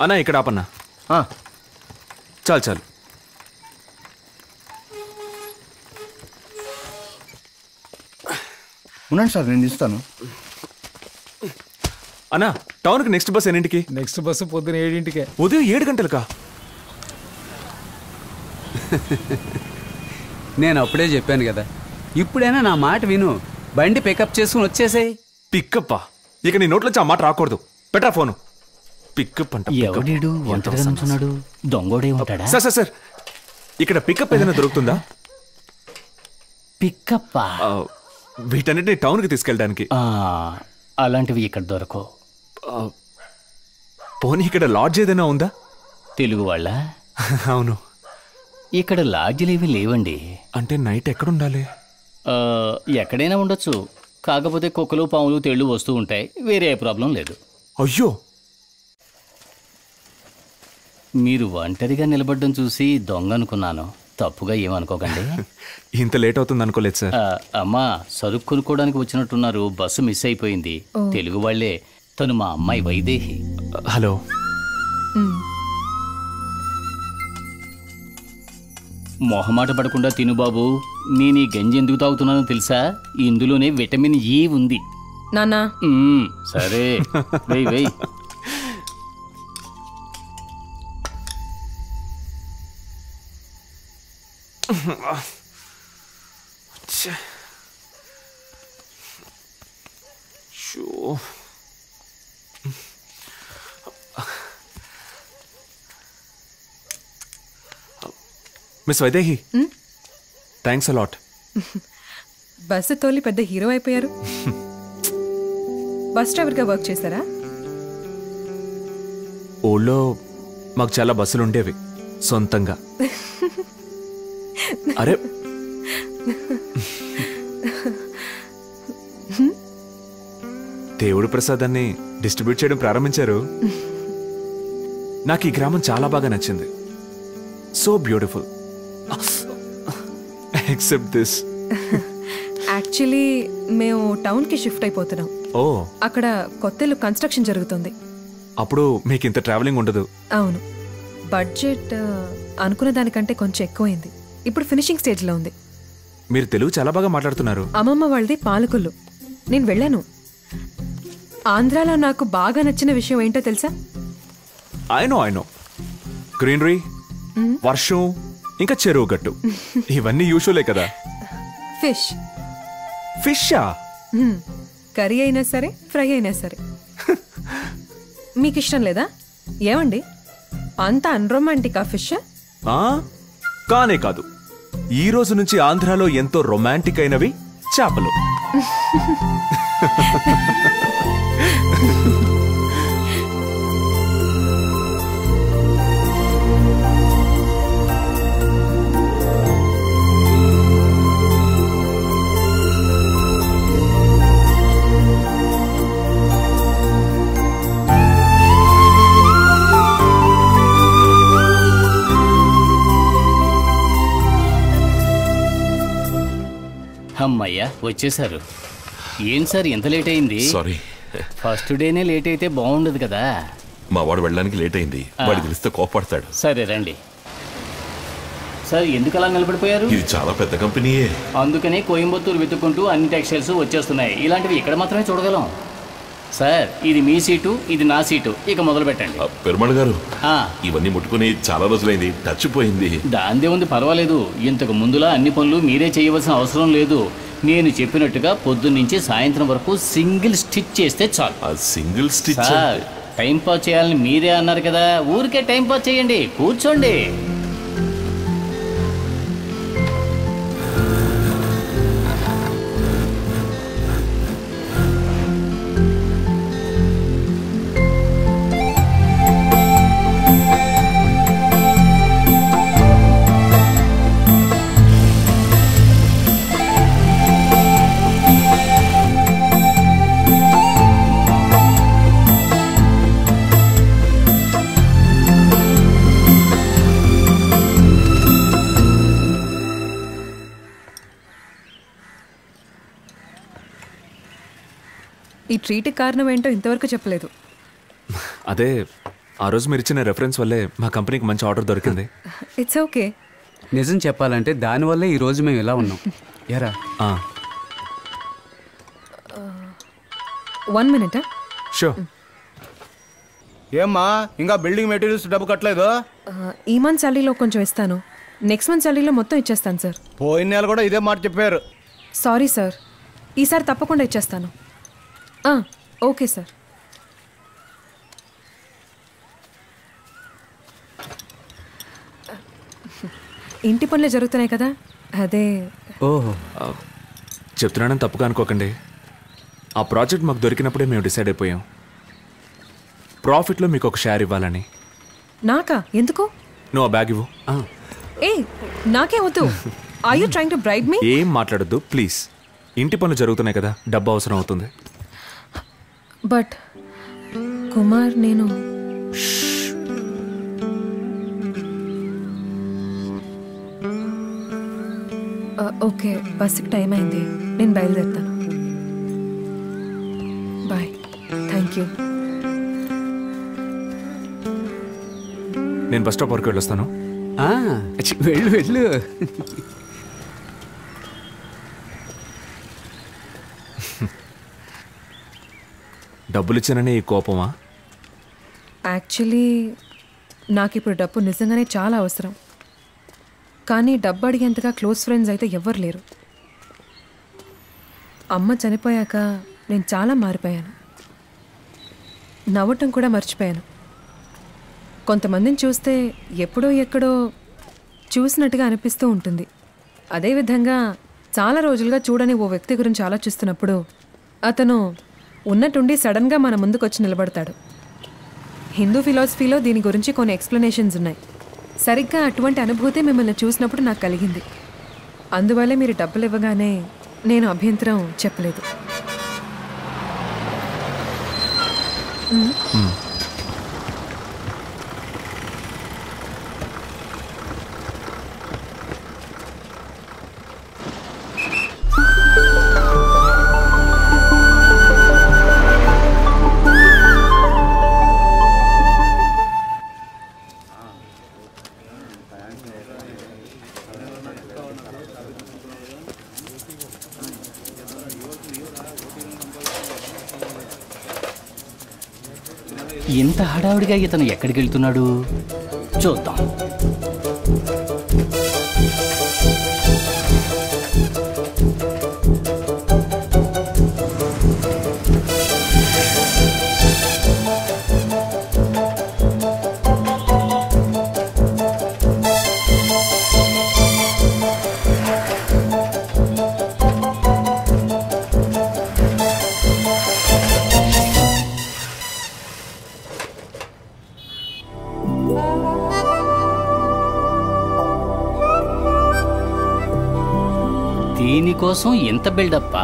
అన్నా ఇక్కడ ఆపన్నా. చాలు చాలు. ఉండండి సార్, నేను ఇస్తాను. అన్నా టౌన్కి నెక్స్ట్ బస్ ఎన్నింటికి? నెక్స్ట్ బస్సు పొద్దున 7 ఉదయం 7 గంటలకా? నేను అప్పుడే చెప్పాను కదా, ఇప్పుడైనా నా మాట విను. బండి పికప్ చేసుకుని వచ్చేసాయి. పికప్పా? ఇక నీ నోట్లోంచి ఆ మాట రాకూడదు. పెట్టా ఫోను. పికప్ అంట. ఎవడీడు ఒంటరిగా నుంచున్నాడు? దొంగోడే ఉంటాడా? సార్ సార్ సార్, ఇక్కడ పికప్ ఏదైనా దొరుకుతుందా? పికప్పా? వీటన్నిటిని టౌన్కి తీసుకెళ్ళడానికి. అలాంటివి ఇక్కడ దొరకవు. పోనీ ఇక్కడ లాడ్జ్ ఏదైనా ఉందా? తెలుగు వాళ్ళ? అవును. ఇక్కడ లాడ్జ్లు ఏవి లేవండి. అంటే నైట్ ఎక్కడుండాలి? ఎక్కడైనా ఉండొచ్చు, కాకపోతే కుక్కలు పాములు తేళ్లు వస్తూ ఉంటాయి. వేరే ప్రాబ్లం లేదు. అయ్యో, మీరు ఒంటరిగా నిలబడ్డం చూసి దొంగ అనుకున్నాను. తప్పుగా ఏమనుకోకండి. ఇంత లేట్ అవుతుంది అనుకోలేదు సార్. అమ్మా, సరుకు కొనుక్కోవడానికి వచ్చినట్టున్నారు. బస్సు మిస్ అయిపోయింది. తెలుగు వాళ్లే. తను మా అమ్మాయి వైదేహి. హలో. మొహమాట పడకుండా తిను బాబు. నేను ఈ గంజి ఎందుకు తాగుతున్నానో తెలుసా? ఇందులోనే విటమిన్ ఈ ఉంది. నాన్నా సరే, వెయ్ వెయ్. Miss Vaidehi, thanks a lot. Bus తోలి పెద్ద హీరో అయిపోయారు. బస్ డ్రైవర్గా వర్క్ చేశారా? ఊళ్ళో మాకు చాలా బస్సులు ఉండేవి సొంతంగా. అరే, దేవుడి ప్రసాదాన్ని డిస్ట్రిబ్యూట్ చేయడం ప్రారంభించారు. నాకు ఈ గ్రామం చాలా బాగా నచ్చింది. So beautiful. Except this. Actually మేము టౌన్కి షిఫ్ట్ అయిపోతున్నాం. ఓ, అక్కడ కొత్త ఇల్లు కన్స్ట్రక్షన్ జరుగుతుంది. అప్పుడు మీకు ఇంత ట్రావెలింగ్ ఉండదు. అవును, బడ్జెట్ అనుకున్న దానికంటే కొంచెం ఎక్కువైంది. ఇప్పుడు ఫినిషింగ్ స్టేజ్లో ఉంది. మీరు తెలుగు చాలా బాగా మాట్లాడుతున్నారు. అమ్మమ్మ వాళ్ళది పాలకొల్లు. నేను వెళ్ళాను. ఆంధ్రాలో నాకు బాగా నచ్చిన విషయం ఏంటో తెలుసా? ఐ నో గ్రీనరీ, వర్షం, ఇంకా చెరువు గట్టు. ఇవన్నీ యూజువలే కదా. ఫిష్. ఫిషా? కర్రీ అయినా సరే, ఫ్రై అయినా సరే. మీకు ఇష్టం లేదా? ఏమండి, అంత అన్రొమాంటిక్ ఆ ఫిష్? కానే కాదు, ఈ రోజు నుంచి ఆంధ్రాలో ఎంతో రొమాంటిక్ అయినవి చేపలు. అమ్మయ్యా, వచ్చేసారు. ఏం సార్ ఎంత లేట్ అయింది? సారీ, ఫస్ట్ డేనే లేట్ అయితే బాగుండదు కదా. మా వాడు వెళ్ళడానికి లేట్ అయింది. వాడికి తెలిస్తే కోపడతాడు. సరే రండి. సార్, ఎందుకు అలా నిలబడిపోయారు? ఇది చాలా పెద్ద కంపెనీయే. అందుకనే కోయంబత్తూరు వెతుక్కుంటూ అన్ని టెక్స్టైల్స్ వచ్చేస్తున్నాయి. ఇలాంటివి ఇక్కడ మాత్రమే చూడగలం. సార్, ఇది మీ సీటు, ఇది నా సీటు. ఇక మొదలు పెట్టండి. పెరుమాళ్ గారు, ఇవన్నీ ముట్టుకుని చాలా రోజులైంది, టచ్ పోయింది. దాందే ఉంది, పర్వాలేదు. ఇంతకు ముందులా అన్ని పనులు మీరే చేయవలసిన అవసరం లేదు. నేను చెప్పినట్టుగా పొద్దున్నుంచి సాయంత్రం వరకు సింగిల్ స్టిచ్ చేస్తే చాలు. Single stitch? Sir, time pass చేయాలని మీరే అన్నారు కదా, ఊరికే టైం పాస్ చేయండి. కూర్చోండి. ఈ ట్రీట్కి కారణం ఏంటో ఇంతవరకు చెప్పలేదు. అదే ఆ రోజు మీరు ఇచ్చిన రెఫరెన్స్ వల్లే మా కంపెనీకి మంచి ఆర్డర్ దొరికింది. It's okay. నిజం చెప్పాలంటే దానివల్లే ఈ రోజు మేము ఇలా ఉన్నాం. ఎరా 1 minute. షూర్. ఏమ్మా ఇంకా బిల్డింగ్ మెటీరియల్స్ డబ్బు కట్టలేదు? ఈ మంత్ సాలరీలో కొంచెం ఇస్తాను, నెక్స్ట్ మంత్ సాలరీలో మొత్తం ఇచ్చేస్తాను సార్. పోయిన నెల కూడా ఇదే మాట చెప్పారు. సారీ సార్, ఈసారి తప్పకుండా ఇచ్చేస్తాను. Okay sir. ఇంటి పనులే జరుగుతున్నాయి కదా, అదే. ఓహో, చెప్తున్నానని తప్పుగా అనుకోకండి. ఆ ప్రాజెక్ట్ మాకు దొరికినప్పుడే మేము డిసైడ్ అయిపోయాం, ప్రాఫిట్లో మీకు ఒక షేర్ ఇవ్వాలని. నాకా? ఎందుకు? నువ్వు ఆ బ్యాగ్ ఇవ్వు. ఏ నాకే వద్దు. Are you trying to bribe me? ఏం మాట్లాడద్దు ప్లీజ్. ఇంటి పనులు జరుగుతున్నాయి కదా, డబ్బు అవసరం అవుతుంది. బట్ కుమార్, నేను ఓకే, బస్కి టైం అయింది, నేను బయలుదేరుతాను. బాయ్. Thank you. నేను బస్ స్టాప్ వరకు వెళ్ళొస్తాను. వెళ్ళు వెళ్ళు. డబ్బులు ఇచ్చానని ఈ కోపమా? యాక్చువల్లీ నాకు ఇప్పుడు డబ్బు నిజంగానే చాలా అవసరం, కానీ డబ్బు అడిగేంతగా క్లోజ్ ఫ్రెండ్స్ అయితే ఎవ్వరు లేరు. అమ్మ చనిపోయాక నేను చాలా మారిపోయాను, నవ్వటం కూడా మర్చిపోయాను. కొంతమందిని చూస్తే ఎప్పుడో ఎక్కడో చూసినట్టుగా అనిపిస్తూ ఉంటుంది. అదేవిధంగా చాలా రోజులుగా చూడని ఓ వ్యక్తి గురించి ఆలోచిస్తున్నప్పుడు అతను ఉన్నట్టుండి సడన్గా మన ముందుకు వచ్చి నిలబడతాడు. హిందూ ఫిలాసఫీలో దీని గురించి కొన్ని ఎక్స్ప్లెనేషన్స్ ఉన్నాయి. సరిగ్గా అటువంటి అనుభూతి మిమ్మల్ని చూసినప్పుడు నాకు కలిగింది. అందువల్లే మీరు డబ్బులు ఇవ్వగానే నేను అభ్యంతరం చెప్పలేదు. ఇంత హడావుడిగా ఇతను ఎక్కడికి వెళ్తున్నాడు చూద్దాం. దీనికోసం ఎంత బిల్డప్పా?